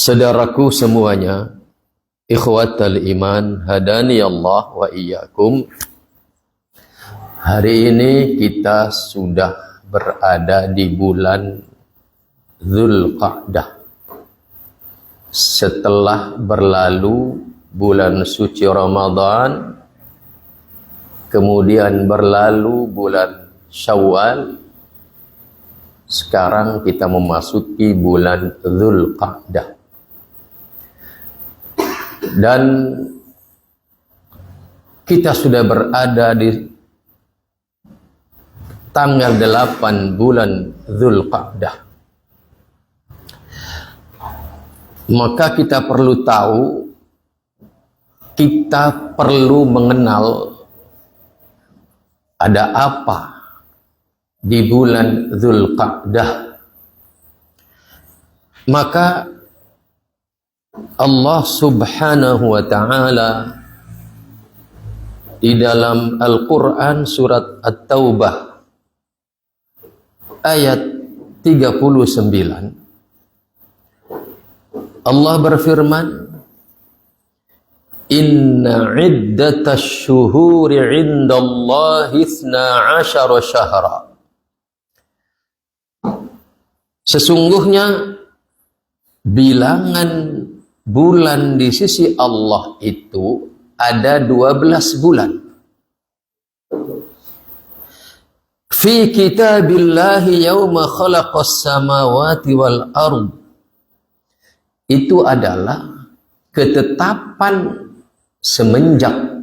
Saudaraku semuanya, ikhwatal iman, hadani Allah wa iyyakum. Hari ini kita sudah berada di bulan Dzulqa'dah. Setelah berlalu bulan suci Ramadan, kemudian berlalu bulan Syawal, sekarang kita memasuki bulan Dzulqa'dah. Dan kita sudah berada di tanggal 8 bulan Dzulqa'dah. Maka kita perlu tahu, kita perlu mengenal ada apa di bulan Dzulqa'dah. Maka Allah Subhanahu wa ta'ala di dalam Al-Quran surat At-Taubah ayat 39, Allah berfirman, Inna iddatasy syuhuri 'indallahi 12 syahra. Sesungguhnya bilangan bulan di sisi Allah itu ada 12 bulan. Fi kitabillahi yauma khalaqas samawati wal ard. Itu adalah ketetapan semenjak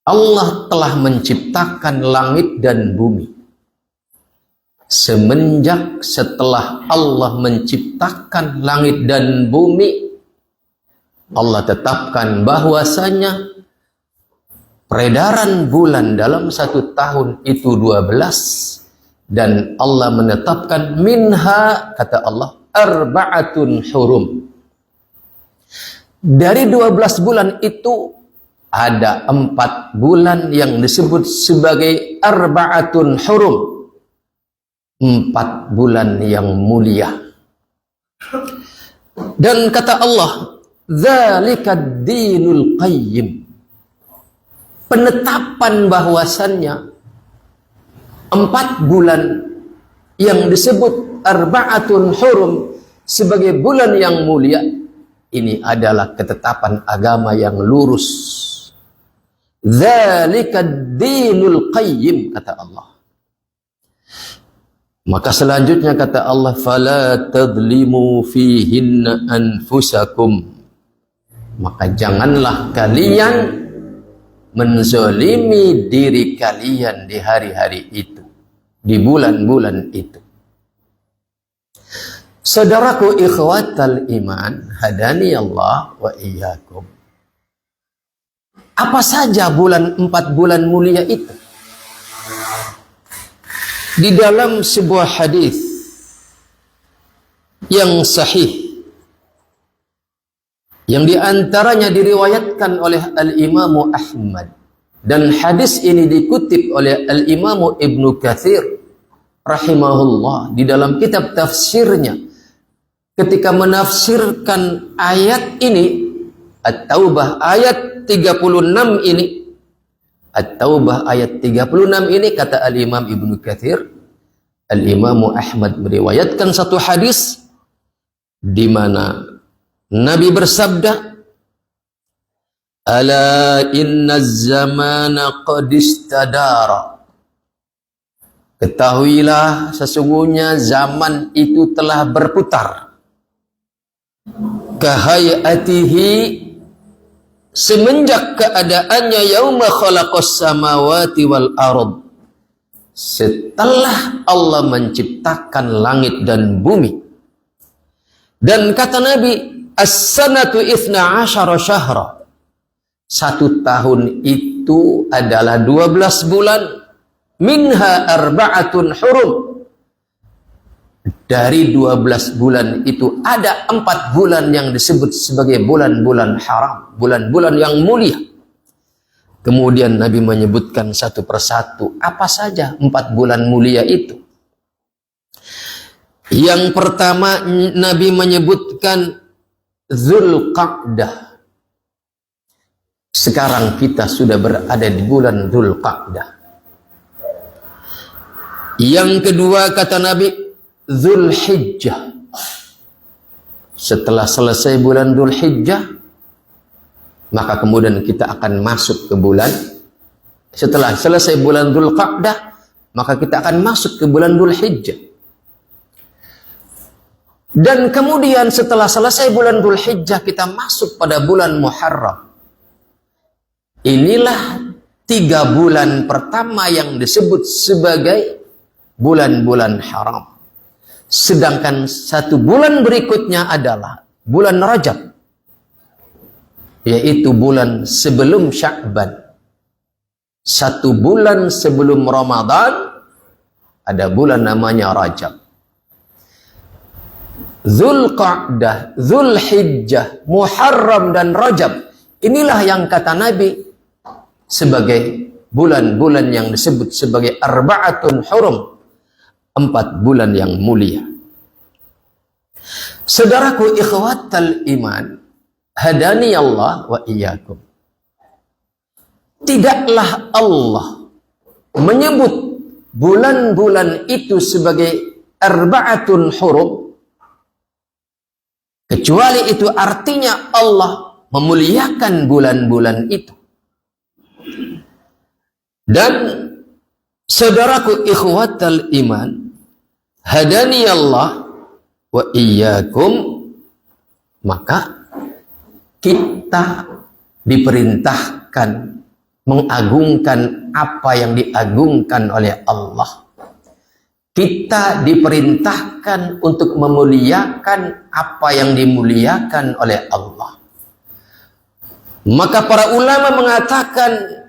Allah telah menciptakan langit dan bumi. Semenjak setelah Allah menciptakan langit dan bumi, Allah tetapkan bahwasanya peredaran bulan dalam satu tahun itu 12, dan Allah menetapkan minha, kata Allah, arba'atun hurum. Dari 12 bulan itu ada 4 bulan yang disebut sebagai arba'atun hurum, 4 bulan yang mulia. Dan kata Allah, dzalikad dinul qayyim, penetapan bahwasannya 4 bulan yang disebut arba'atun hurum sebagai bulan yang mulia, ini adalah ketetapan agama yang lurus. Dzalikad dinul qayyim, kata Allah. Maka selanjutnya kata Allah, fala tadlimu fihinna anfusakum, maka janganlah kalian menzalimi diri kalian di hari-hari itu, di bulan-bulan itu. Saudaraku ikhwatal iman, hadani Allah wa iyyakum. Apa saja 4 bulan mulia itu? Di dalam sebuah hadis yang sahih, yang diantaranya diriwayatkan oleh Al-Imamu Ahmad, dan hadis ini dikutip oleh Al-Imamu Ibnu Katsir rahimahullah di dalam kitab tafsirnya ketika menafsirkan ayat ini, At-Taubah ayat 36 ini. At-Taubah ayat 36 ini, kata Al-Imam Ibnu Katsir, Al-Imamu Ahmad meriwayatkan satu hadis di mana Nabi bersabda, ala inna zamana qad istadara. Ketahuilah sesungguhnya zaman itu telah berputar. Kahayatihi, semenjak keadaannya yauma khalaqas samawati wal ard, setelah Allah menciptakan langit dan bumi. Dan kata Nabi, as-sanatu 12 syahra, 1 tahun itu adalah 12 bulan, minha arba'atun hurum, dari 12 bulan itu ada 4 bulan yang disebut sebagai bulan-bulan haram, bulan-bulan yang mulia. Kemudian Nabi menyebutkan satu persatu apa saja 4 bulan mulia itu. Yang pertama, Nabi menyebutkan Dzulqa'dah. Sekarang kita sudah berada di bulan Dzulqa'dah. Yang kedua, kata Nabi, Dzulhijjah. Setelah selesai bulan Dzulhijjah, maka kemudian kita akan masuk ke bulan, setelah selesai bulan Dzulqa'dah, maka kita akan masuk ke bulan Dzulhijjah. Dan kemudian setelah selesai bulan Dzulhijjah, kita masuk pada bulan Muharram. Inilah 3 bulan pertama yang disebut sebagai bulan-bulan haram. Sedangkan 1 bulan berikutnya adalah bulan Rajab, yaitu bulan sebelum Sya'ban. 1 bulan sebelum Ramadan ada bulan namanya Rajab. Dzulqa'dah, Dzulhijjah, Muharram dan Rajab, inilah yang kata Nabi sebagai bulan-bulan yang disebut sebagai arba'atun hurum, 4 bulan yang mulia. Saudaraku ikhwatal iman, hadani Allah wa iyyakum. Tidaklah Allah menyebut bulan-bulan itu sebagai arba'atun hurum kecuali itu artinya Allah memuliakan bulan-bulan itu. Dan saudaraku ikhwatal iman, hadani Allah wa iyyakum, maka kita diperintahkan mengagungkan apa yang diagungkan oleh Allah. Kita diperintahkan untuk memuliakan apa yang dimuliakan oleh Allah. Maka para ulama mengatakan,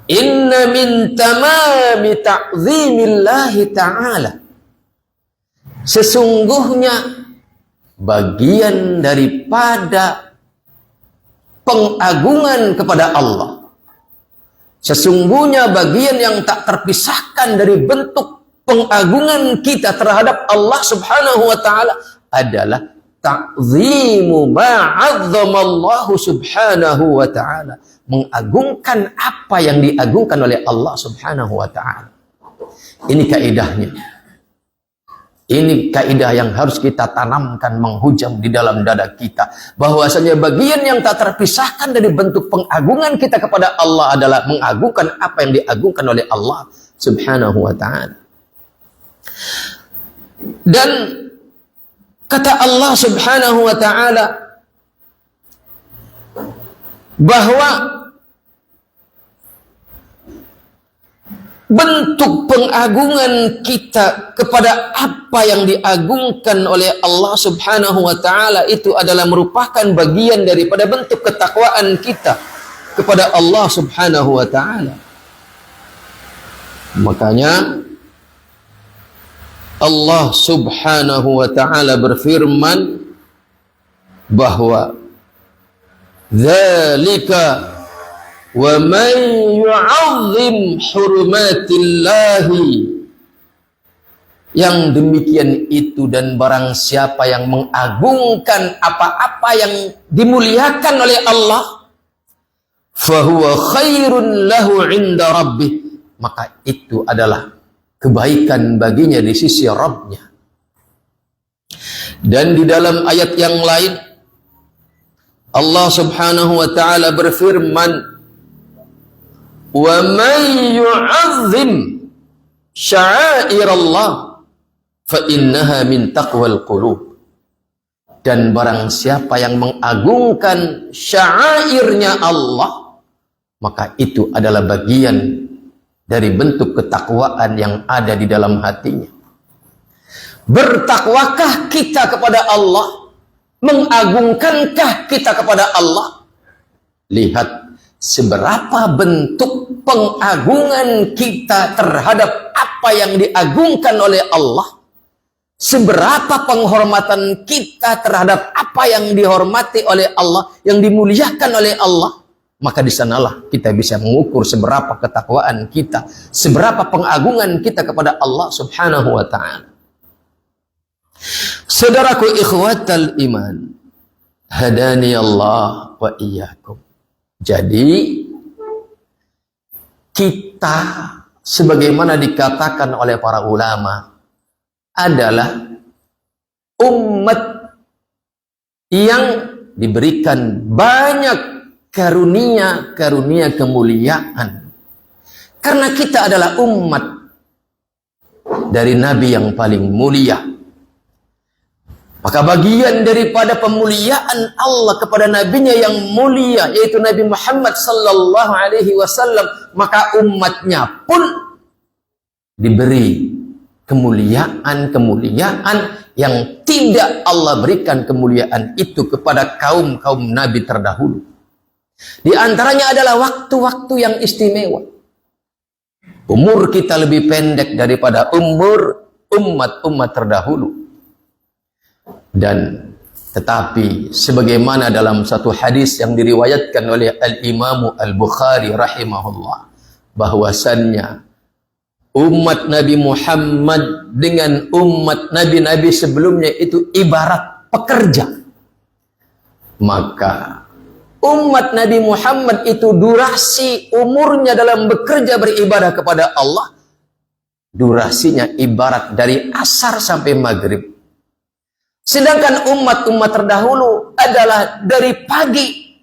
inna min tamami ta'zimillahi ta'ala, sesungguhnya bagian daripada pengagungan kepada Allah, sesungguhnya bagian yang tak terpisahkan dari bentuk pengagungan kita terhadap Allah subhanahu wa ta'ala adalah ta'zimu ma'azzamallahu subhanahu wa ta'ala, mengagungkan apa yang diagungkan oleh Allah subhanahu wa ta'ala. Ini kaidahnya. Ini kaidah yang harus kita tanamkan, menghujam di dalam dada kita, bahwasanya bagian yang tak terpisahkan dari bentuk pengagungan kita kepada Allah adalah mengagungkan apa yang diagungkan oleh Allah subhanahu wa ta'ala. Dan kata Allah subhanahu wa ta'ala bahwa bentuk pengagungan kita kepada apa yang diagungkan oleh Allah subhanahu wa ta'ala itu adalah merupakan bagian daripada bentuk ketakwaan kita kepada Allah subhanahu wa ta'ala. Makanya Allah subhanahu wa ta'ala berfirman bahwa dzalika wa man yu'azzim hurumatillahi, yang demikian itu dan barang siapa yang mengagungkan apa-apa yang dimuliakan oleh Allah, fahuwa khairun lahu 'inda rabbih, maka itu adalah kebaikan baginya di sisi Rabbnya. Dan di dalam ayat yang lain Allah subhanahu wa ta'ala berfirman, wa man yu'azzim sya'airallah fa innaha min taqwal qulub, dan barang siapa yang mengagungkan syairnya Allah, maka itu adalah bagian dari bentuk ketakwaan yang ada di dalam hatinya. Bertakwakah kita kepada Allah? Mengagungkankah kita kepada Allah? Lihat seberapa bentuk pengagungan kita terhadap apa yang diagungkan oleh Allah, seberapa penghormatan kita terhadap apa yang dihormati oleh Allah, yang dimuliakan oleh Allah. Maka di sanalah kita bisa mengukur seberapa ketakwaan kita, seberapa pengagungan kita kepada Allah subhanahu wa ta'ala. Saudaraku ikhwatal iman, hadani Allah wa iyyakum. Jadi kita sebagaimana dikatakan oleh para ulama adalah umat yang diberikan banyak karunia-karunia kemuliaan. Karena kita adalah umat dari Nabi yang paling mulia. Maka bagian daripada pemuliaan Allah kepada nabinya yang mulia, yaitu Nabi Muhammad sallallahu alaihi wasallam, maka umatnya pun diberi kemuliaan-kemuliaan yang tidak Allah berikan kemuliaan itu kepada kaum-kaum Nabi terdahulu. Di antaranya adalah waktu-waktu yang istimewa. Umur kita lebih pendek daripada umur umat-umat terdahulu. Dan tetapi sebagaimana dalam satu hadis yang diriwayatkan oleh Al-Imam Al-Bukhari rahimahullah, bahwasannya umat Nabi Muhammad dengan umat nabi-nabi sebelumnya itu ibarat pekerja. Maka umat Nabi Muhammad itu durasi umurnya dalam bekerja beribadah kepada Allah, durasinya ibarat dari asar sampai maghrib. Sedangkan umat-umat terdahulu adalah dari pagi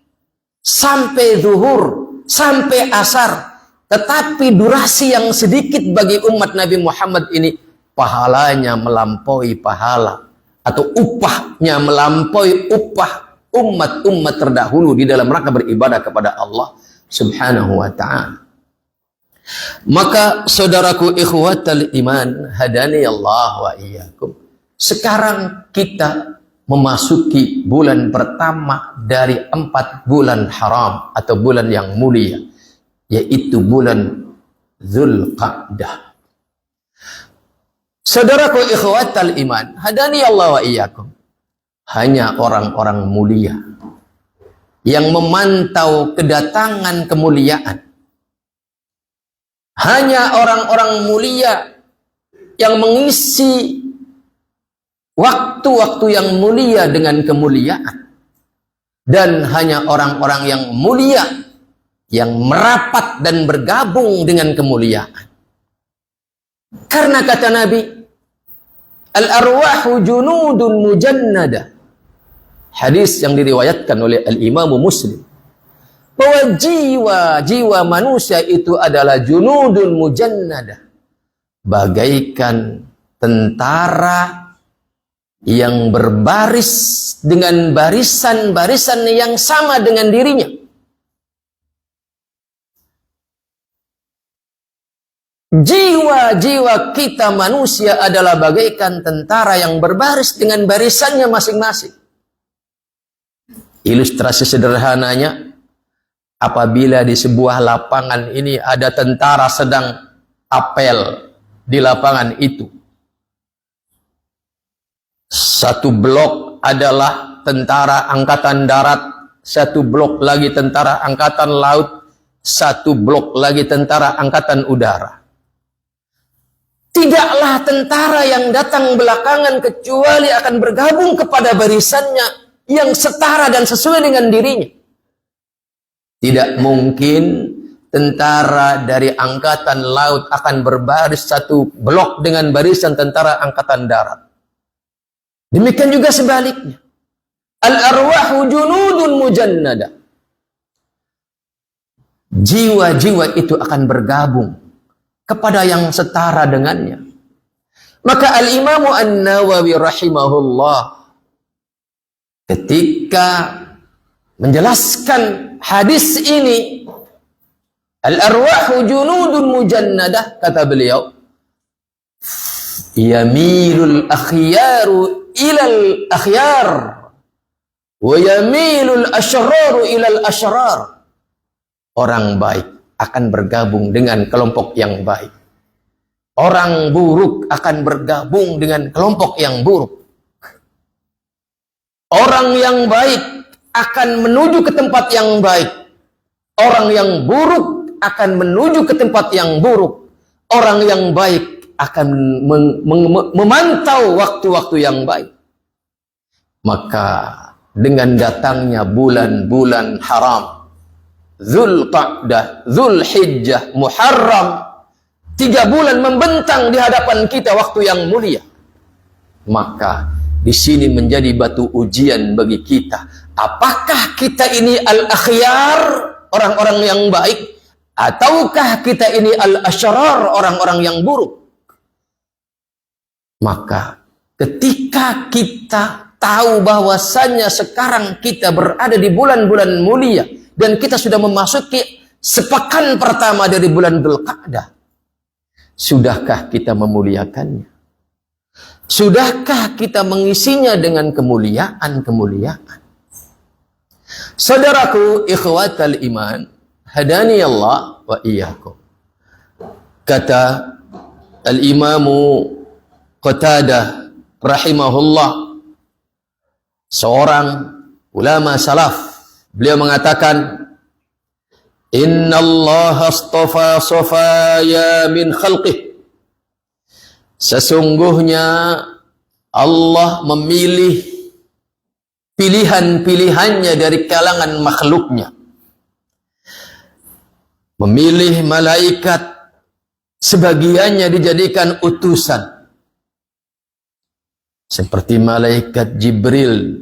sampai zuhur, sampai asar. Tetapi durasi yang sedikit bagi umat Nabi Muhammad ini, pahalanya melampaui pahala, atau upahnya melampaui upah umat-umat terdahulu di dalam rangka beribadah kepada Allah subhanahu wa ta'ala. Maka saudaraku ikhwatal iman, hadani Allah wa iyyakum. Sekarang kita memasuki bulan pertama dari 4 bulan haram atau bulan yang mulia, yaitu bulan Dzulqa'dah. Saudaraku ikhwatal iman, hadani Allah wa iyyakum. Hanya orang-orang mulia yang memantau kedatangan kemuliaan. Hanya orang-orang mulia yang mengisi waktu-waktu yang mulia dengan kemuliaan. Dan hanya orang-orang yang mulia yang merapat dan bergabung dengan kemuliaan. Karena kata Nabi, al-arwahu junudun mujannada. Hadis yang diriwayatkan oleh Al-Imam Muslim, bahwa jiwa manusia itu adalah junudun mujannada, bagaikan tentara yang berbaris dengan barisan-barisan yang sama dengan dirinya. Jiwa-jiwa kita manusia adalah bagaikan tentara yang berbaris dengan barisannya masing-masing. Ilustrasi sederhananya, apabila di sebuah lapangan ini ada tentara sedang apel di lapangan itu. Satu blok adalah tentara angkatan darat, satu blok lagi tentara angkatan laut, satu blok lagi tentara angkatan udara. Tidaklah tentara yang datang belakangan kecuali akan bergabung kepada barisannya yang setara dan sesuai dengan dirinya. Tidak mungkin tentara dari angkatan laut akan berbaris satu blok dengan barisan tentara angkatan darat. Demikian juga sebaliknya. Al-arwahu junudun mujannada. Jiwa-jiwa itu akan bergabung kepada yang setara dengannya. Maka Al-Imam An-Nawawi rahimahullah ketika menjelaskan hadis ini, al-arwahu junudun mujannadah, kata beliau, yamilul akhyaru ilal akhyar wa yamilul asyraru ilal asyrar. Orang baik akan bergabung dengan kelompok yang baik. Orang buruk akan bergabung dengan kelompok yang buruk. Orang yang baik akan menuju ke tempat yang baik. Orang yang buruk akan menuju ke tempat yang buruk. Orang yang baik akan memantau waktu-waktu yang baik. Maka dengan datangnya bulan-bulan haram, Dzulqa'dah, Dzulhijjah, Muharram, 3 bulan membentang di hadapan kita waktu yang mulia. Maka di sini menjadi batu ujian bagi kita. Apakah kita ini al-akhyar, orang-orang yang baik, ataukah kita ini al-asyrar, orang-orang yang buruk? Maka ketika kita tahu bahwasannya sekarang kita berada di bulan-bulan mulia dan kita sudah memasuki sepekan pertama dari bulan Dzulqa'dah, sudahkah kita memuliakannya? Sudahkah kita mengisinya dengan kemuliaan-kemuliaan? Saudaraku ikhwatal iman, hadani Allah wa iyyakum. Kata al-Imamu Qatadah rahimahullah, seorang ulama salaf, beliau mengatakan, Inna Allah astafa safaya min khalqih. Sesungguhnya Allah memilih pilihan-pilihannya dari kalangan makhluknya. Memilih malaikat, sebagiannya dijadikan utusan. Seperti malaikat Jibril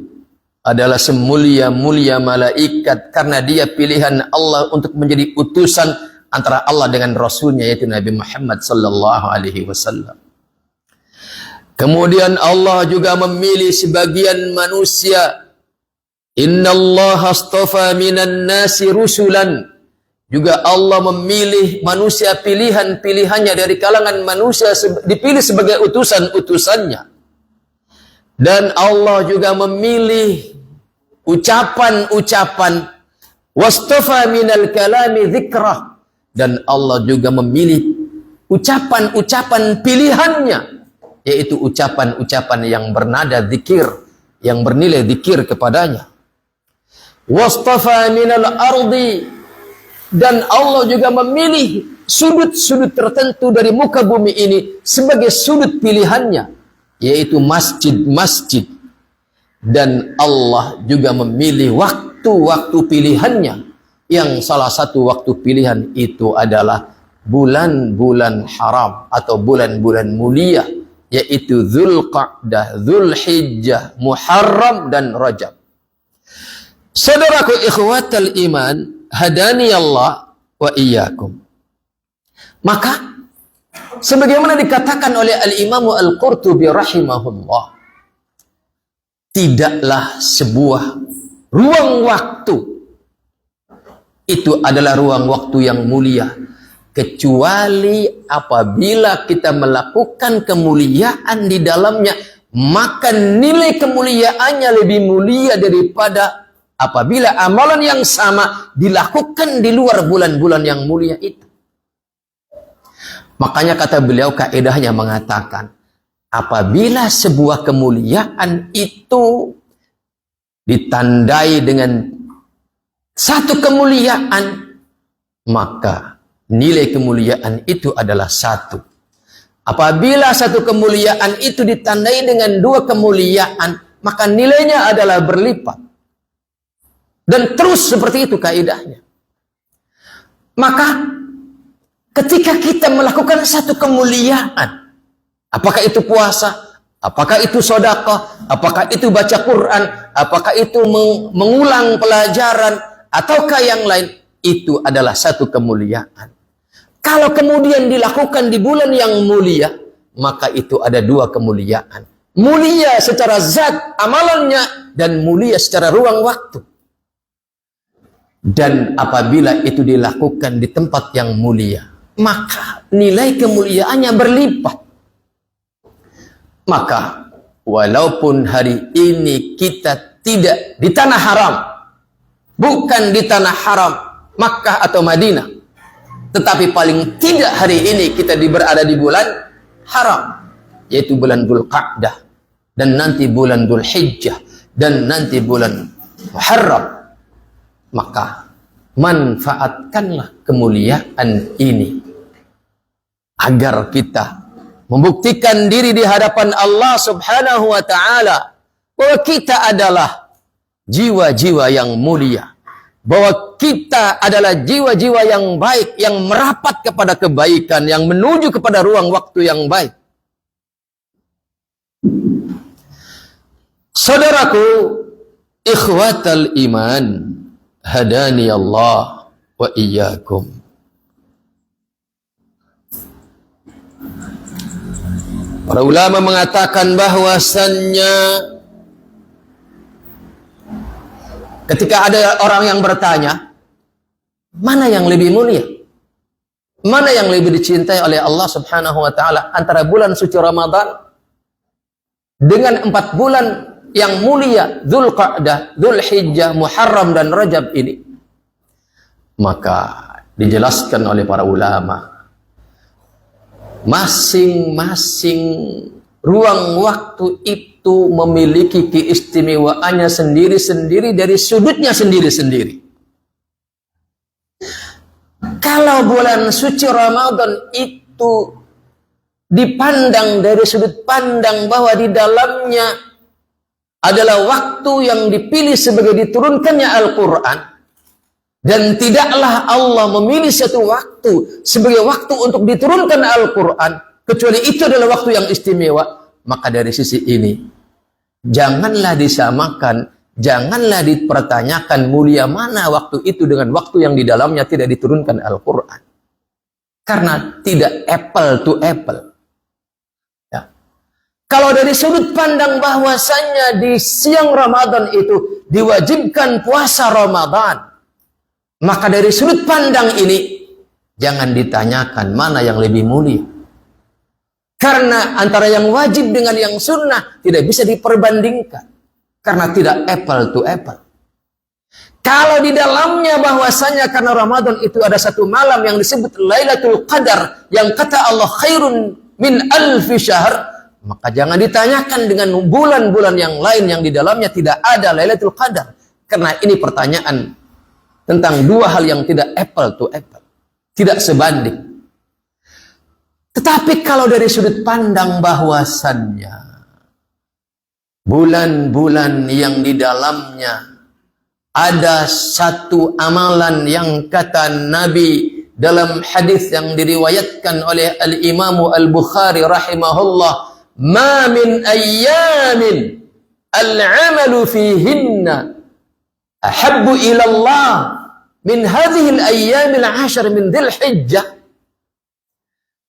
adalah semulia-mulia malaikat karena dia pilihan Allah untuk menjadi utusan antara Allah dengan Rasulnya, yaitu Nabi Muhammad sallallahu alaihi wasallam. Kemudian Allah juga memilih sebagian manusia. Inna Allah astafa minan nasi rusulan. Juga Allah memilih manusia pilihan-pilihannya dari kalangan manusia, dipilih sebagai utusan-utusannya. Dan Allah juga memilih ucapan-ucapan, wastafa minal kalami dzikrah. Dan Allah juga memilih ucapan-ucapan pilihannya, yaitu ucapan-ucapan yang bernada zikir, yang bernilai zikir kepadanya. Wastafa minal ardi, dan Allah juga memilih sudut-sudut tertentu dari muka bumi ini sebagai sudut pilihannya, yaitu masjid-masjid. Dan Allah juga memilih waktu-waktu pilihannya, yang salah satu waktu pilihan itu adalah bulan-bulan haram atau bulan-bulan mulia, yaitu Dzulqa'dah, Dzulhijjah, Muharram, dan Rajab. Saudaraku ikhwatal iman, hadani Allah wa iyyakum. Maka sebagaimana dikatakan oleh Al-Imam Al-Qurtubi rahimahullah, tidaklah sebuah ruang waktu itu adalah ruang waktu yang mulia kecuali apabila kita melakukan kemuliaan di dalamnya, maka nilai kemuliaannya lebih mulia daripada apabila amalan yang sama dilakukan di luar bulan-bulan yang mulia itu. Makanya kata beliau, kaedahnya mengatakan, apabila sebuah kemuliaan itu ditandai dengan satu kemuliaan, maka nilai kemuliaan itu adalah satu. Apabila satu kemuliaan itu ditandai dengan 2 kemuliaan, maka nilainya adalah berlipat. Dan terus seperti itu kaidahnya. Maka ketika kita melakukan satu kemuliaan, apakah itu puasa, apakah itu sedekah, apakah itu baca Quran, apakah itu mengulang pelajaran, ataukah yang lain, itu adalah satu kemuliaan. Kalau kemudian dilakukan di bulan yang mulia, maka itu ada 2 kemuliaan. Mulia secara zat amalannya, dan mulia secara ruang waktu. Dan apabila itu dilakukan di tempat yang mulia, maka nilai kemuliaannya berlipat. Maka walaupun hari ini kita tidak di tanah haram, bukan di tanah haram Makkah atau Madinah, tetapi paling tidak hari ini kita berada di bulan haram, yaitu bulan Dzulqa'dah, dan nanti bulan Dzulhijjah, dan nanti bulan Muharram. Maka manfaatkanlah kemuliaan ini agar kita membuktikan diri di hadapan Allah Subhanahu wa taala bahwa kita adalah jiwa-jiwa yang mulia, bahwa kita adalah jiwa-jiwa yang baik, yang merapat kepada kebaikan, yang menuju kepada ruang waktu yang baik. Saudaraku, ikhwatal iman, hadani Allah wa iyyakum. Para ulama mengatakan bahwasannya ketika ada orang yang bertanya, mana yang lebih mulia? Mana yang lebih dicintai oleh Allah Subhanahu wa taala antara bulan suci Ramadan dengan 4 bulan yang mulia, Dzulqa'dah, Dzulhijjah, Muharram dan Rajab ini? Maka dijelaskan oleh para ulama, masing-masing ruang waktu itu memiliki keistimewaannya sendiri-sendiri dari sudutnya sendiri-sendiri. Kalau bulan suci Ramadan itu dipandang dari sudut pandang bahwa di dalamnya adalah waktu yang dipilih sebagai diturunkannya Al-Quran, dan tidaklah Allah memilih satu waktu sebagai waktu untuk diturunkan Al-Quran, kecuali itu adalah waktu yang istimewa. Maka dari sisi ini, janganlah disamakan, janganlah dipertanyakan mulia mana waktu itu dengan waktu yang di dalamnya tidak diturunkan Al-Quran. Karena tidak apple to apple. Ya. Kalau dari sudut pandang bahwasannya di siang Ramadan itu diwajibkan puasa Ramadan, maka dari sudut pandang ini, jangan ditanyakan mana yang lebih mulia. Karena antara yang wajib dengan yang sunnah tidak bisa diperbandingkan. Karena tidak apple to apple. Kalau di dalamnya bahwasanya karena Ramadan itu ada satu malam yang disebut Lailatul Qadar, yang kata Allah khairun min alfi syahr, maka jangan ditanyakan dengan bulan-bulan yang lain yang di dalamnya tidak ada Lailatul Qadar. Karena ini pertanyaan tentang dua hal yang tidak apple to apple, tidak sebanding. Tetapi kalau dari sudut pandang bahwasannya bulan-bulan yang di dalamnya ada satu amalan yang kata Nabi dalam hadis yang diriwayatkan oleh Al-Imam Al-Bukhari rahimahullah, ma min ayyamin al-amalu fihinna ahabbu ila Allah min hadhihi al-ayyam al-'ashr min Dzulhijjah,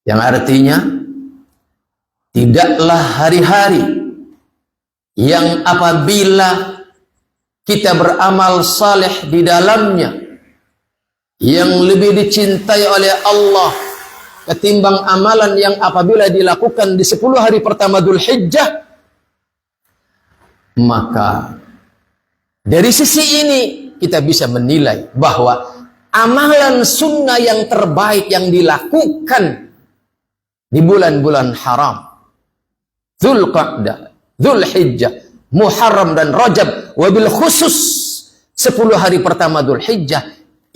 yang artinya tidaklah hari-hari yang apabila kita beramal saleh di dalamnya yang lebih dicintai oleh Allah ketimbang amalan yang apabila dilakukan di 10 hari pertama Dzulhijjah. Maka dari sisi ini kita bisa menilai bahwa amalan sunnah yang terbaik yang dilakukan di bulan-bulan haram, Dzulqa'dah, Dzulhijjah, Muharram dan Rajab, wabil khusus 10 hari pertama Dzulhijjah,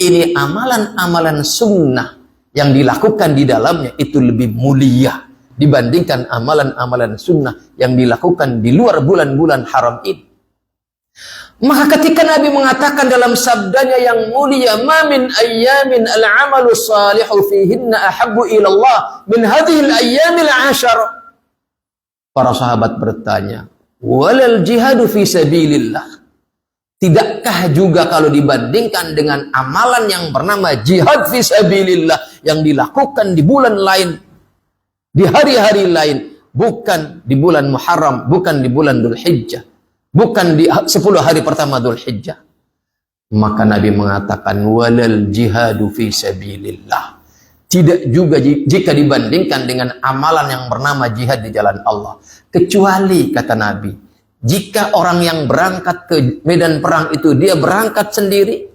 ini amalan-amalan sunnah yang dilakukan di dalamnya itu lebih mulia dibandingkan amalan-amalan sunnah yang dilakukan di luar bulan-bulan haram ini. Maka ketika Nabi mengatakan dalam sabdanya yang mulia, ma min ayyamin al-amalu salihu fihinna ahabbu ila Allah min hadhihi al-ayyamil 'ashr. Para sahabat bertanya, walal jihadu fi sabilillah. Tidakkah juga kalau dibandingkan dengan amalan yang bernama jihad fi sabilillah yang dilakukan di bulan lain, di hari-hari lain, bukan di bulan Muharram, bukan di bulan Dzulhijjah, bukan di 10 hari pertama Dzulhijjah. Maka Nabi mengatakan walal jihadu fi sabilillah. Tidak juga jika dibandingkan dengan amalan yang bernama jihad di jalan Allah. Kecuali kata Nabi, jika orang yang berangkat ke medan perang itu dia berangkat sendiri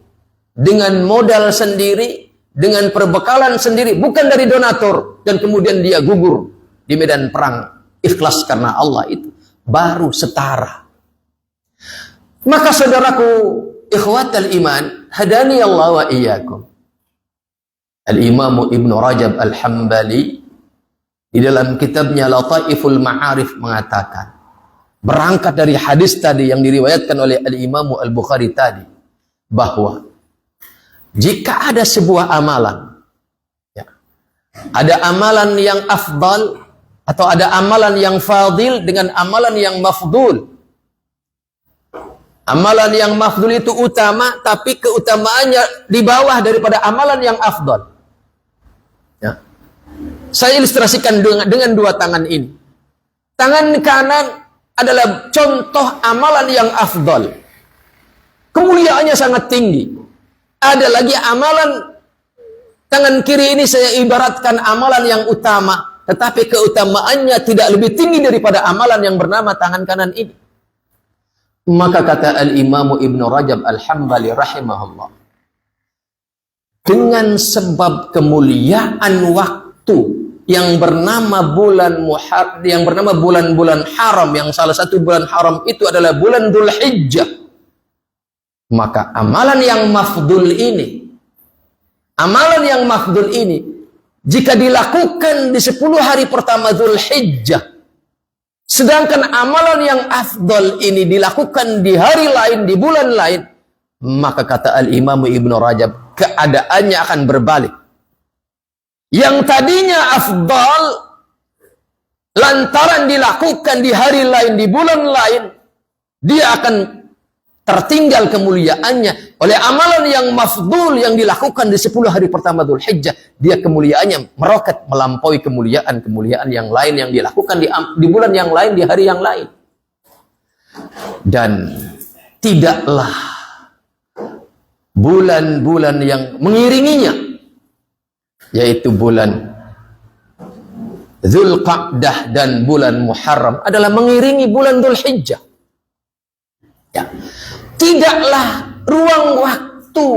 dengan modal sendiri, dengan perbekalan sendiri, bukan dari donatur, dan kemudian dia gugur di medan perang ikhlas karena Allah, itu baru setara. Maka saudaraku, ikhwatal iman, hadani Allah wa iyyakum. Al-Imam Ibnu Rajab Al-Hambali di dalam kitabnya Lataiful Ma'arif mengatakan, berangkat dari hadis tadi yang diriwayatkan oleh Al-Imam Al-Bukhari tadi, bahwa jika ada sebuah amalan, ya, ada amalan yang afdal atau ada amalan yang fadil dengan amalan yang mafdul. Amalan yang mafdul itu utama, tapi keutamaannya di bawah daripada amalan yang afdal. Ya. Saya ilustrasikan dengan dua tangan ini. Tangan kanan adalah contoh amalan yang afdal. Kemuliaannya sangat tinggi. Ada lagi amalan tangan kiri ini saya ibaratkan amalan yang utama, tetapi keutamaannya tidak lebih tinggi daripada amalan yang bernama tangan kanan ini. Maka kata Al-Imam Ibn Rajab Al-Hambali rahimahullah, dengan sebab kemuliaan waktu yang bernama bulan-bulan haram, yang salah satu bulan haram itu adalah bulan Dzulhijjah, maka amalan yang mafdul ini jika dilakukan di 10 hari pertama Dzulhijjah, sedangkan amalan yang afdal ini dilakukan di hari lain, di bulan lain, maka kata Al-Imam Ibn Rajab, keadaannya akan berbalik. Yang tadinya afdal lantaran dilakukan di hari lain, di bulan lain, dia akan tertinggal kemuliaannya oleh amalan yang mafdul yang dilakukan di 10 hari pertama Dzulhijjah. Dia kemuliaannya meroket melampaui kemuliaan yang lain yang dilakukan di bulan yang lain, di hari yang lain. Dan tidaklah bulan-bulan yang mengiringinya, yaitu bulan Dzulqa'dah dan bulan Muharram, adalah mengiringi bulan Dzulhijjah. Ya. Tidaklah ruang waktu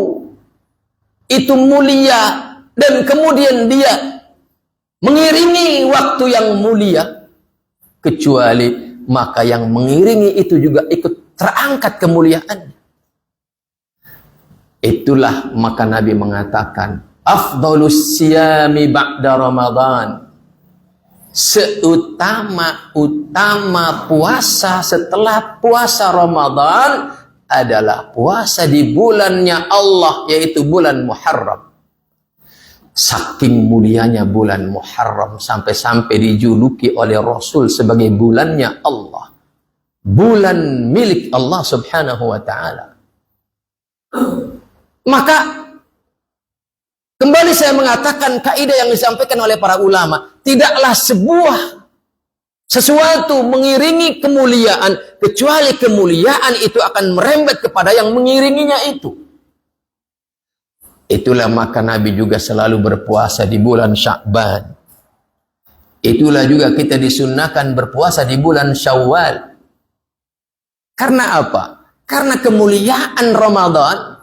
itu mulia dan kemudian dia mengiringi waktu yang mulia, kecuali maka yang mengiringi itu juga ikut terangkat kemuliaannya. Itulah maka Nabi mengatakan, afdhalus siyami ba'da Ramadan, seutama-utama puasa setelah puasa Ramadan adalah puasa di bulannya Allah, yaitu bulan Muharram. Saking mulianya bulan Muharram sampai-sampai dijuluki oleh Rasul sebagai bulannya Allah, bulan milik Allah subhanahu wa ta'ala. Maka kembali saya mengatakan kaidah yang disampaikan oleh para ulama, tidaklah sesuatu mengiringi kemuliaan, kecuali kemuliaan itu akan merembet kepada yang mengiringinya itu. Itulah maka Nabi juga selalu berpuasa di bulan Sya'ban. Itulah juga kita disunnahkan berpuasa di bulan Syawal. Karena apa? Karena kemuliaan Ramadan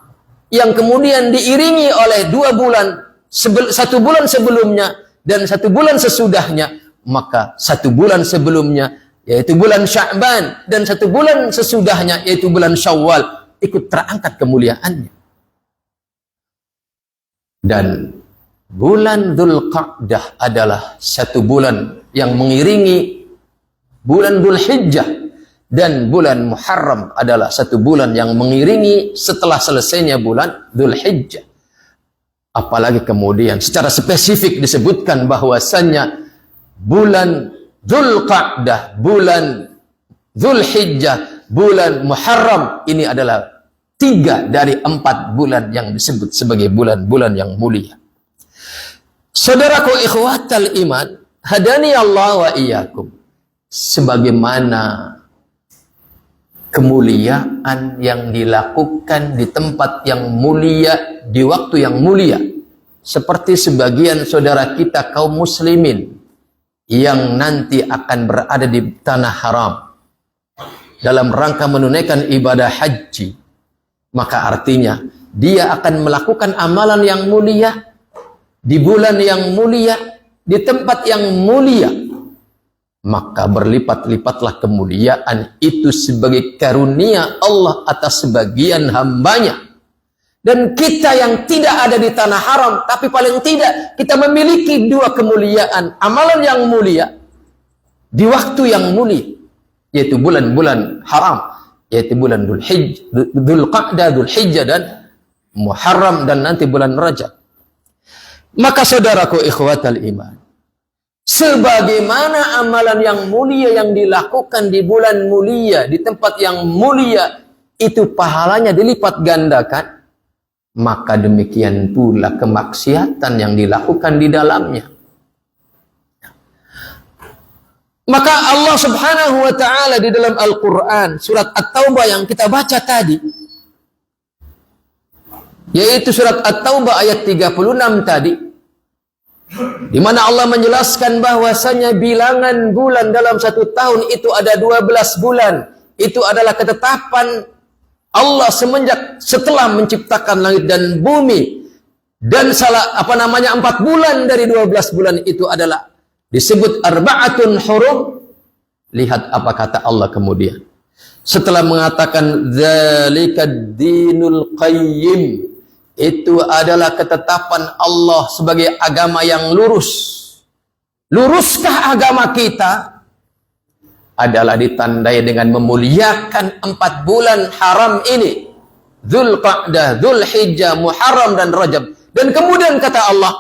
yang kemudian diiringi oleh 2 bulan, 1 bulan sebelumnya dan 1 bulan sesudahnya. Maka 1 bulan sebelumnya, yaitu bulan Sya'ban, dan 1 bulan sesudahnya, yaitu bulan Syawal, ikut terangkat kemuliaannya. Dan bulan Dzulqa'dah adalah 1 bulan yang mengiringi bulan Dzulhijjah, dan bulan Muharram adalah 1 bulan yang mengiringi setelah selesainya bulan Dzulhijjah. Apalagi kemudian secara spesifik disebutkan bahwasannya bulan Dzulqa'dah, bulan Dzulhijjah, bulan Muharram ini adalah 3 dari 4 bulan yang disebut sebagai bulan-bulan yang mulia. Saudaraku ikhwatal iman, hadani Allah wa iyyakum. Sebagaimana kemuliaan yang dilakukan di tempat yang mulia, di waktu yang mulia, seperti sebagian saudara kita kaum muslimin yang nanti akan berada di tanah haram dalam rangka menunaikan ibadah haji, maka artinya dia akan melakukan amalan yang mulia di bulan yang mulia, di tempat yang mulia, maka berlipat-lipatlah kemuliaan itu sebagai karunia Allah atas sebagian hambanya. Dan kita yang tidak ada di tanah haram, tapi paling tidak kita memiliki dua kemuliaan, amalan yang mulia di waktu yang mulia, yaitu bulan-bulan haram, yaitu bulan Dzulqa'dah, Dzulhijjah dan Muharram, dan nanti bulan Rajab. Maka saudaraku ikhwatal iman, sebagaimana amalan yang mulia yang dilakukan di bulan mulia, di tempat yang mulia, itu pahalanya dilipat gandakan, maka demikian pula kemaksiatan yang dilakukan di dalamnya. Maka Allah Subhanahu wa ta'ala di dalam Al-Quran, surat At-Taubah yang kita baca tadi, yaitu surat At-Taubah ayat 36 tadi, di mana Allah menjelaskan bahwasanya bilangan bulan dalam satu tahun itu ada 12 bulan. Itu adalah ketetapan Allah setelah menciptakan langit dan bumi. Dan 4 bulan dari 12 bulan itu adalah disebut arba'atun hurum. Lihat apa kata Allah kemudian. Setelah mengatakan zalikad dinul qayyim, itu adalah ketetapan Allah sebagai agama yang lurus. Luruskah agama kita? Adalah ditandai dengan memuliakan 4 bulan haram ini. Dzulqa'dah, Dzulhijjah, Muharram dan Rajab. Dan kemudian kata Allah,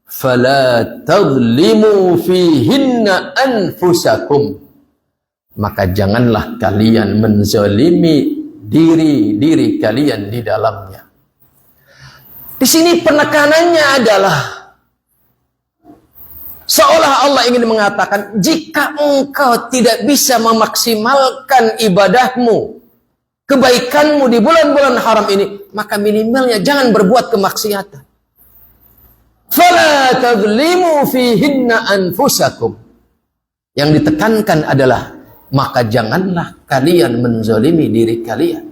"Fala tadhlimu fihinna anfusakum." Maka janganlah kalian menzalimi diri kalian di dalamnya. Di sini penekanannya adalah seolah Allah ingin mengatakan, jika engkau tidak bisa memaksimalkan ibadahmu, kebaikanmu di bulan-bulan haram ini, maka minimalnya jangan berbuat kemaksiatan. Fala tadhlimu fihinna anfusakum. Yang ditekankan adalah, maka janganlah kalian menzalimi diri kalian.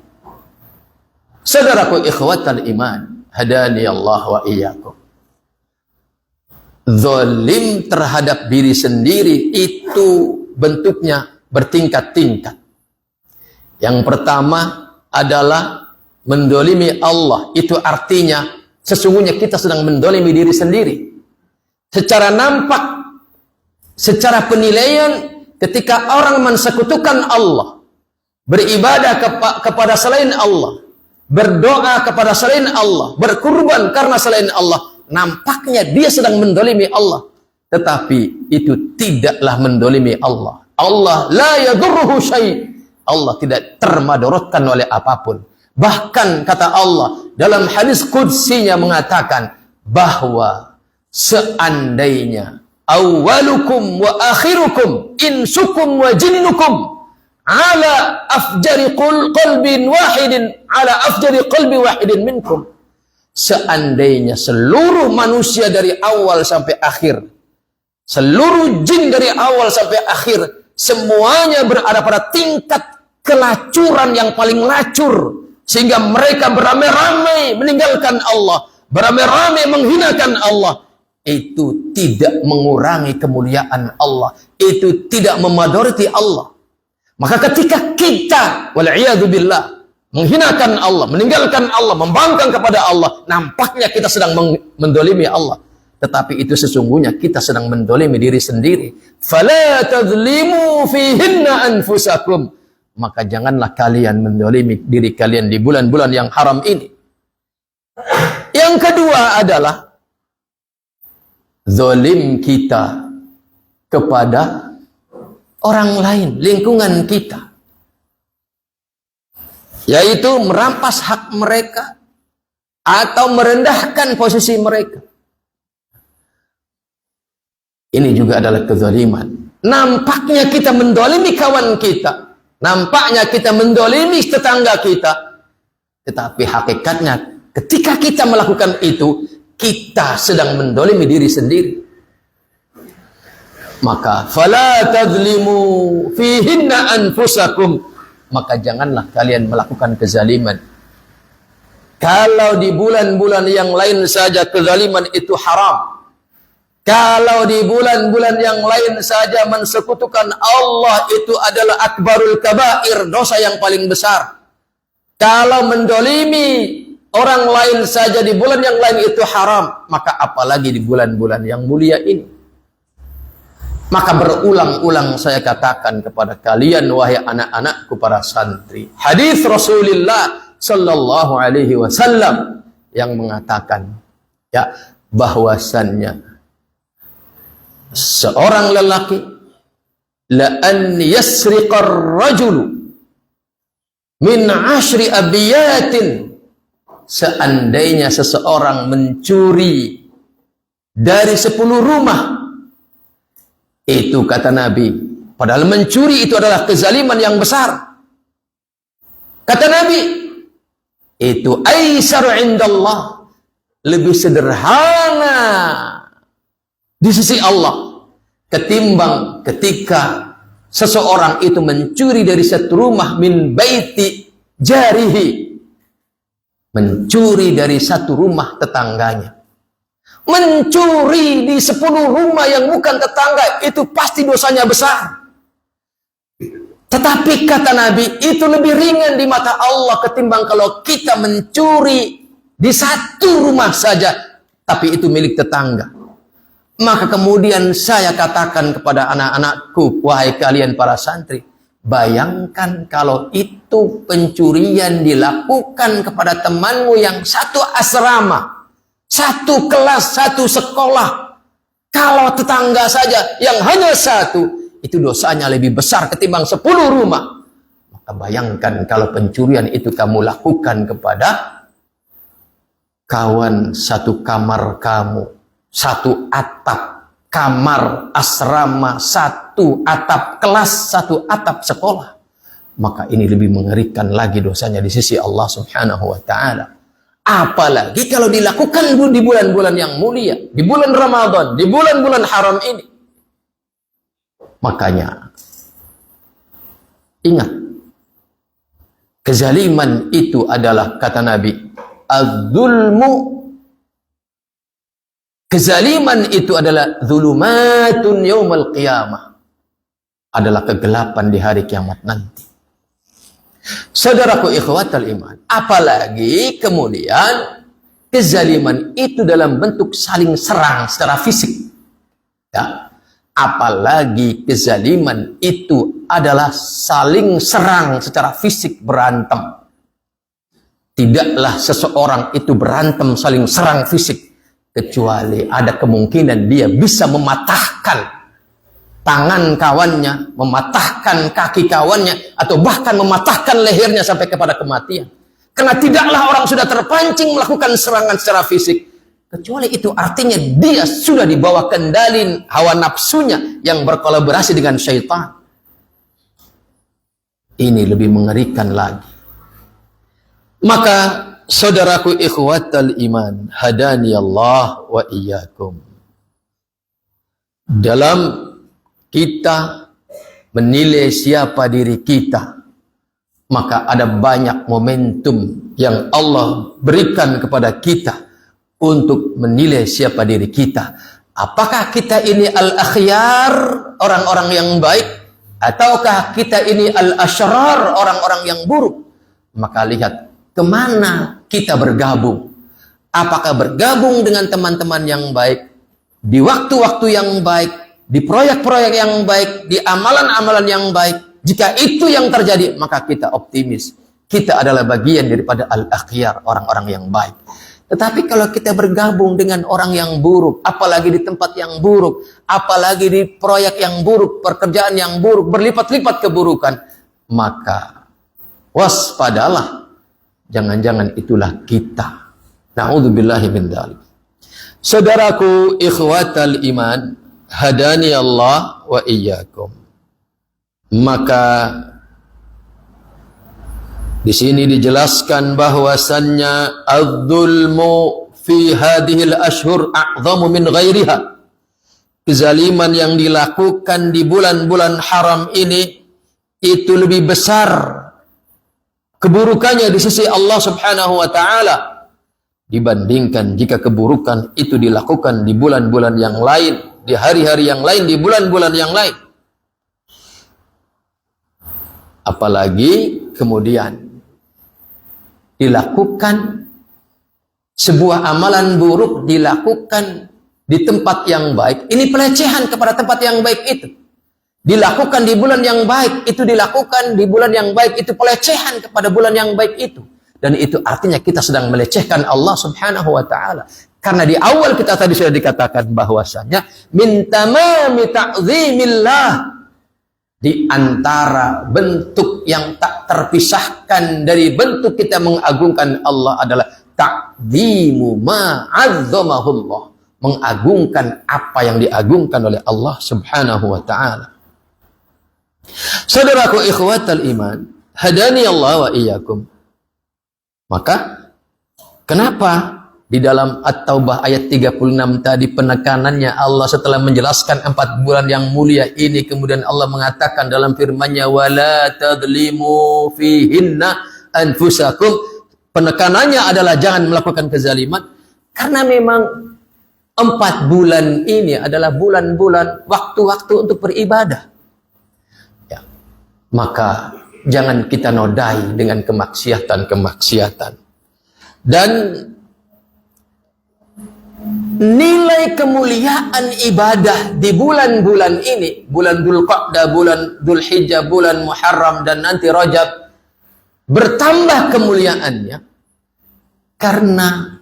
Saudaraku ikhwatal iman, hadani Allah wa iyyakum. Zalim terhadap diri sendiri itu bentuknya bertingkat-tingkat. Yang pertama adalah mendolimi Allah. Itu artinya sesungguhnya kita sedang mendolimi diri sendiri. Secara nampak, secara penilaian, ketika orang mensekutukan Allah, beribadah kepada selain Allah, berdoa kepada selain Allah, berkurban karena selain Allah, nampaknya dia sedang mendolimi Allah. Tetapi itu tidaklah mendolimi Allah. Allah la yadurruhu syai'. Allah tidak termadaratkan oleh apapun. Bahkan kata Allah dalam hadis qudsinya mengatakan bahwa seandainya awwalukum wa akhirukum, insukum wa jinnukum, ala afjari qalbin wahidin, ala afjari qalbi wahidin minkum. Seandainya seluruh manusia dari awal sampai akhir, seluruh jin dari awal sampai akhir, semuanya berada pada tingkat kelacuran yang paling lacur, sehingga mereka beramai-ramai meninggalkan Allah, beramai-ramai menghinakan Allah, itu tidak mengurangi kemuliaan Allah, itu tidak memadoriti Allah. Maka ketika kita wal'iyadzubillah menghinakan Allah, meninggalkan Allah, membangkang kepada Allah, nampaknya kita sedang mendolimi Allah. Tetapi itu sesungguhnya kita sedang mendolimi diri sendiri. Fala tadhlimu fihinna anfusakum. Maka janganlah kalian mendolimi diri kalian di bulan-bulan yang haram ini. Yang kedua adalah zalim kita kepada orang lain, lingkungan kita, yaitu merampas hak mereka atau merendahkan posisi mereka. Ini juga adalah kezaliman. Nampaknya kita mendolimi kawan kita, nampaknya kita mendolimi tetangga kita, tetapi hakikatnya ketika kita melakukan itu, kita sedang mendolimi diri sendiri. Maka fala tadhlimu fihinna anfusakum. Maka janganlah kalian melakukan kezaliman. Kalau di bulan-bulan yang lain saja kezaliman itu haram, kalau di bulan-bulan yang lain saja mensekutukan Allah itu adalah akbarul kabair, dosa yang paling besar. Kalau mendolimi orang lain saja di bulan yang lain itu haram, maka apalagi di bulan-bulan yang mulia ini. Maka berulang-ulang saya katakan kepada kalian, wahai anak-anakku para santri, hadis Rasulullah sallallahu alaihi wasallam yang mengatakan ya bahwasannya seorang lelaki la an yasriqar rajulu min 10 abiyatin, seandainya seseorang mencuri dari 10 rumah, itu kata Nabi, padahal mencuri itu adalah kezaliman yang besar, kata Nabi, itu aisaru indallah, lebih sederhana di sisi Allah ketimbang ketika seseorang itu mencuri dari satu rumah min baiti jarihi, mencuri dari satu rumah tetangganya. Mencuri di 10 rumah yang bukan tetangga itu pasti dosanya besar. Tetapi kata Nabi, itu lebih ringan di mata Allah ketimbang kalau kita mencuri di satu rumah saja, tapi itu milik tetangga. Maka kemudian saya katakan kepada anak-anakku, wahai kalian para santri, bayangkan kalau itu pencurian dilakukan kepada temanmu yang satu asrama, satu kelas, satu sekolah. Kalau tetangga saja yang hanya satu, itu dosanya lebih besar ketimbang 10 rumah. Maka bayangkan kalau pencurian itu kamu lakukan kepada kawan satu kamar kamu, satu atap kamar asrama, satu atap kelas, satu atap sekolah, maka ini lebih mengerikan lagi dosanya di sisi Allah Subhanahu wa ta'ala. Apalagi kalau dilakukan di bulan-bulan yang mulia, di bulan Ramadan, di bulan-bulan haram ini. Makanya ingat, kezaliman itu adalah, kata Nabi, az-zulmu, kezaliman itu adalah zulumatun yaumal qiyamah, adalah kegelapan di hari kiamat nanti. Saudaraku ikhwatal iman, apalagi kemudian kezaliman itu dalam bentuk saling serang secara fisik. Ya, apalagi kezaliman itu adalah saling serang secara fisik, berantem. Tidaklah seseorang itu berantem saling serang fisik, kecuali ada kemungkinan dia bisa mematahkan tangan kawannya, mematahkan kaki kawannya, atau bahkan mematahkan lehernya sampai kepada kematian. Karena tidaklah orang sudah terpancing melakukan serangan secara fisik, kecuali itu artinya dia sudah dibawa kendali hawa nafsunya yang berkolaborasi dengan syaitan. Ini lebih mengerikan lagi. Maka saudaraku ikhwatal iman, hadani Allah wa iyyakum, dalam kita menilai siapa diri kita, maka ada banyak momentum yang Allah berikan kepada kita untuk menilai siapa diri kita. Apakah kita ini al-akhyar, orang-orang yang baik, ataukah kita ini al-asyrar, orang-orang yang buruk? Maka lihat kemana kita bergabung. Apakah bergabung dengan teman-teman yang baik, di waktu-waktu yang baik, di proyek-proyek yang baik, di amalan-amalan yang baik? Jika itu yang terjadi, maka kita optimis. Kita adalah bagian daripada al-akhyar, orang-orang yang baik. Tetapi kalau kita bergabung dengan orang yang buruk, apalagi di tempat yang buruk, apalagi di proyek yang buruk, pekerjaan yang buruk, berlipat-lipat keburukan, maka waspadalah, jangan-jangan itulah kita. Na'udzubillahi min dzalik. Saudaraku ikhwatal iman, hadani Allah wa iyyakum. Maka di sini dijelaskan bahwasannya az-zulmu fi hadhil ashhur a'zamu min ghairiha. Kezaliman yang dilakukan di bulan-bulan haram ini itu lebih besar keburukannya di sisi Allah Subhanahu wa taala dibandingkan jika keburukan itu dilakukan di bulan-bulan yang lain, di hari-hari yang lain, di bulan-bulan yang lain. Apalagi kemudian dilakukan sebuah amalan buruk dilakukan di tempat yang baik, ini pelecehan kepada tempat yang baik itu. Dilakukan di bulan yang baik, itu dilakukan di bulan yang baik, itu pelecehan kepada bulan yang baik itu. Dan itu artinya kita sedang melecehkan Allah Subhanahu wa taala. Karena di awal kita tadi sudah dikatakan bahwasanya min tamami ta'zimillah, di antara bentuk yang tak terpisahkan dari bentuk kita mengagungkan Allah adalah ta'zimu ma'azzamahullah, mengagungkan apa yang diagungkan oleh Allah Subhanahu wa taala. Saudaraku ikhwatal iman, hadani Allah wa iyyakum. Maka kenapa di dalam At-Taubah ayat 36 tadi penekanannya Allah setelah menjelaskan 4 bulan yang mulia ini, kemudian Allah mengatakan dalam firman-Nya wala tadlimu fihinna anfusakum. Penekanannya adalah jangan melakukan kezaliman, karena memang 4 bulan ini adalah bulan-bulan waktu-waktu untuk beribadah. Ya. Maka jangan kita nodai dengan kemaksiatan-kemaksiatan. Dan nilai kemuliaan ibadah di bulan-bulan ini, bulan Dzulqa'dah, bulan Dzulhijjah, bulan Muharram, dan nanti Rajab, bertambah kemuliaannya karena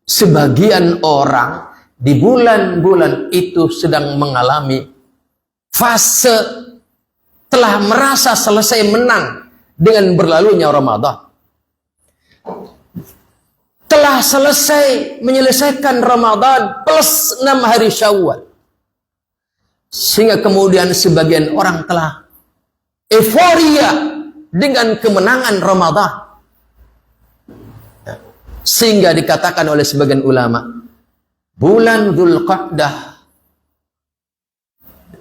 sebagian orang di bulan-bulan itu sedang mengalami fase telah merasa selesai menang dengan berlalunya Ramadan. Telah selesai menyelesaikan Ramadan plus 6 hari Syawal. Sehingga kemudian sebagian orang telah euforia dengan kemenangan Ramadan. Sehingga dikatakan oleh sebagian ulama, bulan Dzulqa'dah,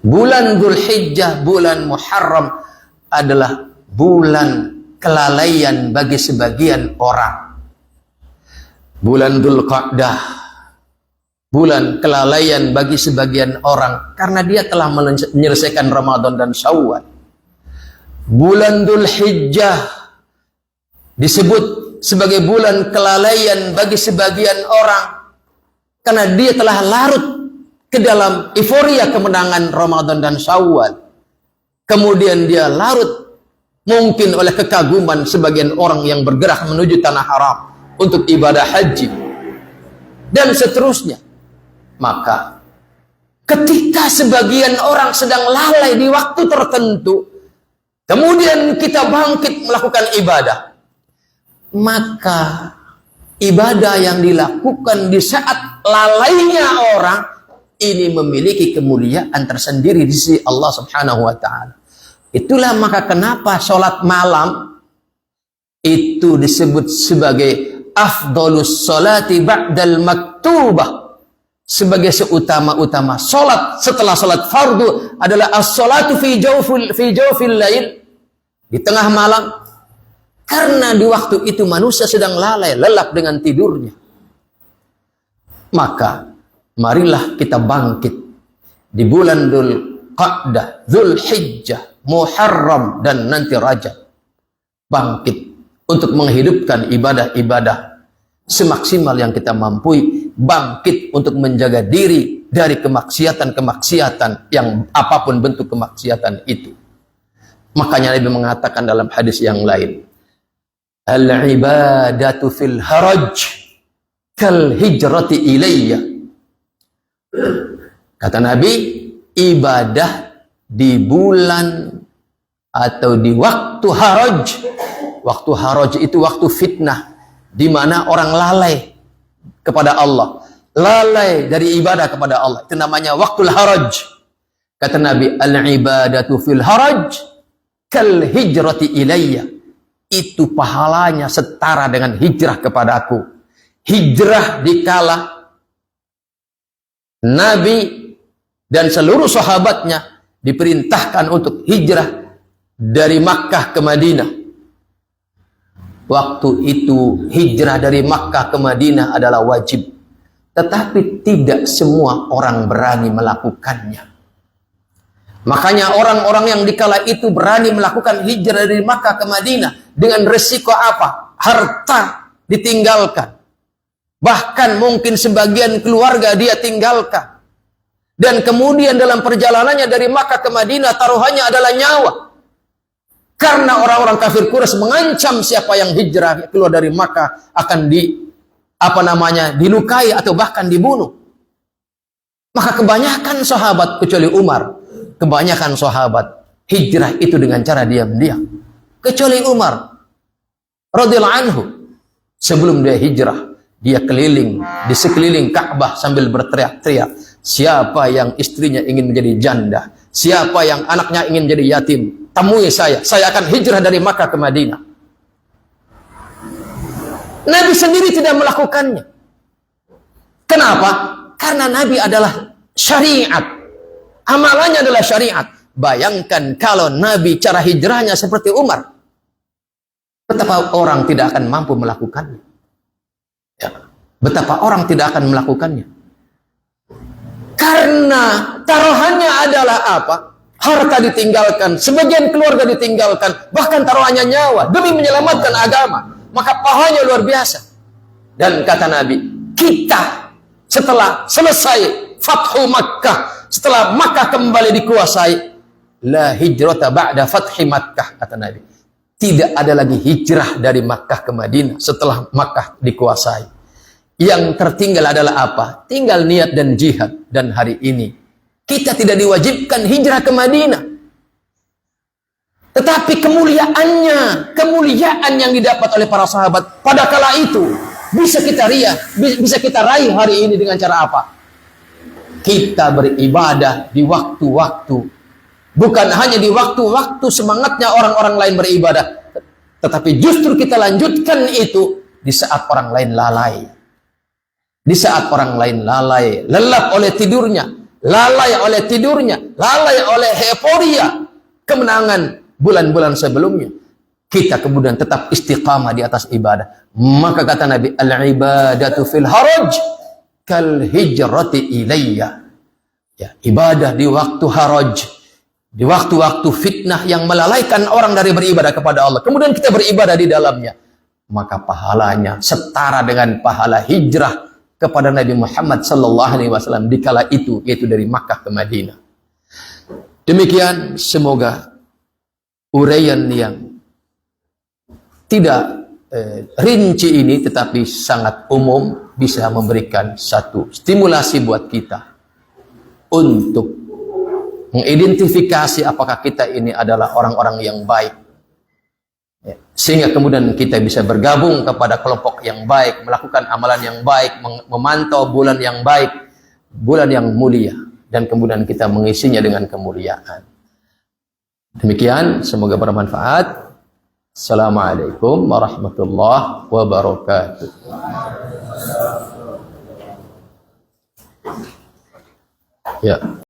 bulan Dzulhijjah, bulan Muharram adalah bulan kelalaian bagi sebagian orang. Bulan Dzulqa'dah, bulan kelalaian bagi sebagian orang karena dia telah menyelesaikan Ramadan dan Syawal. Bulan Dzulhijjah disebut sebagai bulan kelalaian bagi sebagian orang karena dia telah larut ke dalam euforia kemenangan Ramadan dan Syawal. Kemudian dia larut mungkin oleh kekaguman sebagian orang yang bergerak menuju tanah haram untuk ibadah haji dan seterusnya. Maka ketika sebagian orang sedang lalai di waktu tertentu, kemudian kita bangkit melakukan ibadah, maka ibadah yang dilakukan di saat lalainya orang ini memiliki kemuliaan tersendiri di sisi Allah Subhanahu wa taala. Itulah maka kenapa sholat malam itu disebut sebagai afdhalus sholati ba'dal maktubah, sebagai seutama-utama sholat setelah sholat fardu adalah as-sholatu fi jawfil lail, di tengah malam, karena di waktu itu manusia sedang lalai, lelap dengan tidurnya. Maka marilah kita bangkit di bulan Dzulqa'dah, Dzulhijjah, Muharram, dan nanti Rajab, bangkit untuk menghidupkan ibadah-ibadah semaksimal yang kita mampu, bangkit untuk menjaga diri dari kemaksiatan-kemaksiatan yang apapun bentuk kemaksiatan itu. Makanya Nabi mengatakan dalam hadis yang lain, al-ibadatu fil haraj kal hijrati ilayya. Kata Nabi, ibadah di bulan atau di waktu haraj. Waktu haraj itu waktu fitnah, di mana orang lalai kepada Allah, lalai dari ibadah kepada Allah. Itu namanya waktul haraj. Kata Nabi, al-ibadatu fil haraj kal hijrati ilayya. Itu pahalanya setara dengan hijrah kepadaku. Hijrah dikala Nabi dan seluruh sahabatnya diperintahkan untuk hijrah dari Makkah ke Madinah. Waktu itu hijrah dari Makkah ke Madinah adalah wajib, tetapi tidak semua orang berani melakukannya. Makanya orang-orang yang dikala itu berani melakukan hijrah dari Makkah ke Madinah dengan resiko apa? Harta ditinggalkan, Bahkan mungkin sebagian keluarga dia tinggalkan. Dan kemudian dalam perjalanannya dari Makkah ke Madinah, taruhannya adalah nyawa. Karena orang-orang kafir Quraisy mengancam siapa yang hijrah keluar dari Makkah akan dilukai atau bahkan dibunuh. Maka kebanyakan sahabat, kecuali Umar, kebanyakan sahabat hijrah itu dengan cara diam-diam. Kecuali Umar radhiyallahu anhu, sebelum dia hijrah, dia keliling di sekeliling Ka'bah sambil berteriak-teriak, siapa yang istrinya ingin menjadi janda, siapa yang anaknya ingin jadi yatim, temui saya akan hijrah dari Makkah ke Madinah. Nabi sendiri tidak melakukannya. Kenapa? Karena Nabi adalah syariat. Amalannya adalah syariat. Bayangkan kalau Nabi cara hijrahnya seperti Umar. Betapa orang tidak akan mampu melakukannya. Ya. Betapa orang tidak akan melakukannya. Karena taruhannya adalah apa? Harta ditinggalkan, sebagian keluarga ditinggalkan, bahkan taruhannya nyawa demi menyelamatkan agama. Maka pahalanya luar biasa. Dan kata Nabi, kita setelah selesai Fathu Makkah, setelah Makkah kembali dikuasai, la hijrata ba'da fathi Makkah, kata Nabi. Tidak ada lagi hijrah dari Makkah ke Madinah setelah Makkah dikuasai. Yang tertinggal adalah apa? Tinggal niat dan jihad. Dan hari ini kita tidak diwajibkan hijrah ke Madinah. Tetapi kemuliaan yang didapat oleh para sahabat pada kala itu bisa kita raih hari ini dengan cara apa? Kita beribadah di waktu-waktu. Bukan hanya di waktu-waktu semangatnya orang-orang lain beribadah, tetapi justru kita lanjutkan itu di saat orang lain lalai. Di saat orang lain lalai, lelap oleh tidurnya, lalai oleh euforia kemenangan bulan-bulan sebelumnya, kita kemudian tetap istiqamah di atas ibadah. Maka kata Nabi, al-ibadatu fil haraj kal hijrati ilayya. Ya, ibadah di waktu haraj, di waktu-waktu fitnah yang melalaikan orang dari beribadah kepada Allah, kemudian kita beribadah di dalamnya, maka pahalanya setara dengan pahala hijrah kepada Nabi Muhammad sallallahu alaihi wasallam di kala itu, yaitu dari Makkah ke Madinah. Demikian, semoga uraian yang tidak rinci ini tetapi sangat umum bisa memberikan satu stimulasi buat kita untuk mengidentifikasi apakah kita ini adalah orang-orang yang baik, ya, sehingga kemudian kita bisa bergabung kepada kelompok yang baik, melakukan amalan yang baik, memantau bulan yang baik, bulan yang mulia, dan kemudian kita mengisinya dengan kemuliaan. Demikian, semoga bermanfaat. Assalamualaikum warahmatullahi wabarakatuh. Ya.